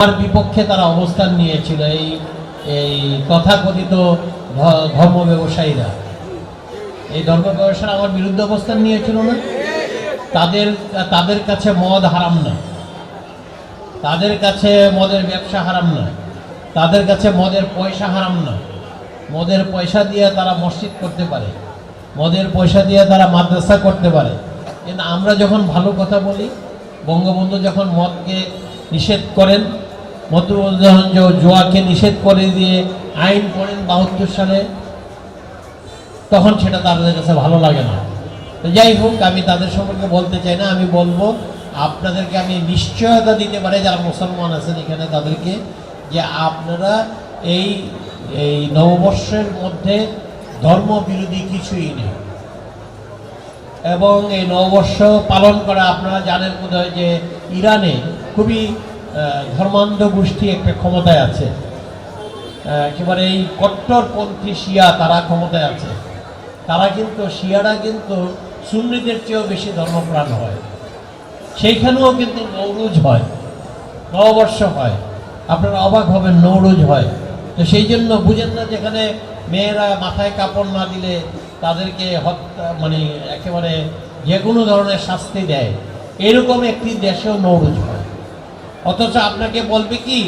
আমার বিপক্ষে তারা অবস্থান নিয়েছিল এই এই তথাকথিত ধর্ম ব্যবসায়ীরা। এই ধর্ম ব্যবসায়ীরা আমার বিরুদ্ধে অবস্থান নিয়েছিল না। তাদের কাছে মদ হারাম না, তাদের কাছে মদের ব্যবসা হারাম না, তাদের কাছে মদের পয়সা হারাম না। মদের পয়সা দিয়ে তারা মসজিদ করতে পারে, মদের পয়সা দিয়ে তারা মাদ্রাসা করতে পারে। কিন্তু আমরা যখন ভালো কথা বলি, বঙ্গবন্ধু যখন মদকে নিষেধ করেন, জোয়াকে নিষেধ করে দিয়ে আইন করেন 72 সালে, তখন সেটা তাদের কাছে ভালো লাগে না। তো যাই হোক, আমি তাদের সম্পর্কে বলতে চাই না। আমি বলবো, আপনাদেরকে আমি নিশ্চয়তা দিতে পারি যারা মুসলমান আছেন এখানে তাদেরকে, যে আপনারা এই এই নববর্ষের মধ্যে ধর্ম বিরোধী কিছুই নেই। এবং এই নববর্ষ পালন করা, আপনারা জানেন বোধহয় যে ইরানে খুবই ধর্মান্ধ গোষ্ঠী একটা ক্ষমতায় আছে, একেবারে এই কট্টরপন্থী শিয়া তারা ক্ষমতায় আছে। তারা কিন্তু শিয়ারা কিন্তু সুন্নিদের চেয়েও বেশি ধর্মপ্রাণ হয়। সেইখানেও কিন্তু নৌরুজ হয়, নববর্ষ হয়। আপনারা অবাক হবেন, নৌরুজ হয়। তো সেই জন্য বুঝেন না, যেখানে মেয়েরা মাথায় কাপড় না দিলে তাদেরকে হত্যা, মানে একেবারে যে কোনো ধরনের শাস্তি দেয়, এরকম একটি দেশেও নৌরুজ হয়। অথচ আপনাকে বলবে কি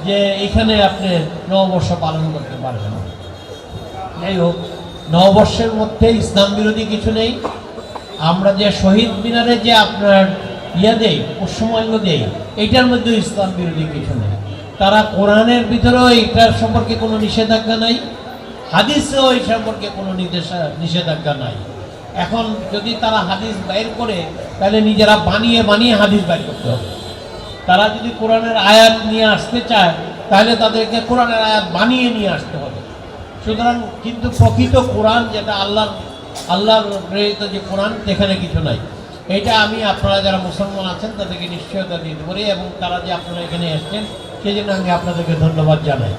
যে এখানে আপনি নববর্ষ পালন করতে পারবেন না। যাই হোক, নববর্ষের মধ্যে ইসলাম বিরোধী কিছু নেই। আমরা যে শহীদ মিনারে যে আপনার দেই, পুষ্পমাল্য দেই, এইটার মধ্যে ইসলাম বিরোধী কিছু নেই। তারা কোরআনের ভিতরেও এটার সম্পর্কে কোনো নিষেধাজ্ঞা নাই, হাদিসেও এই সম্পর্কে কোনো নিষেধাজ্ঞা নাই। এখন যদি তারা হাদিস বাইর করে, তাহলে নিজেরা বানিয়ে বানিয়ে হাদিস বাইর করতে হবে। তারা যদি কোরআনের আয়াত নিয়ে আসতে চায়, তাহলে তাদেরকে কোরআনের আয়াত বানিয়ে নিয়ে আসতে হবে। সুতরাং কিন্তু প্রকৃত কোরআন, যেটা আল্লাহর প্রেরিত যে কোরআন, যেখানে কিছু নাই। এটা আমি আপনারা যারা মুসলমান আছেন তাদেরকে নিশ্চয়তা দিতে পারি, এবং তারা যে আপনারা এখানে এসছেন সেই জন্য আমি আপনাদেরকে ধন্যবাদ জানাই।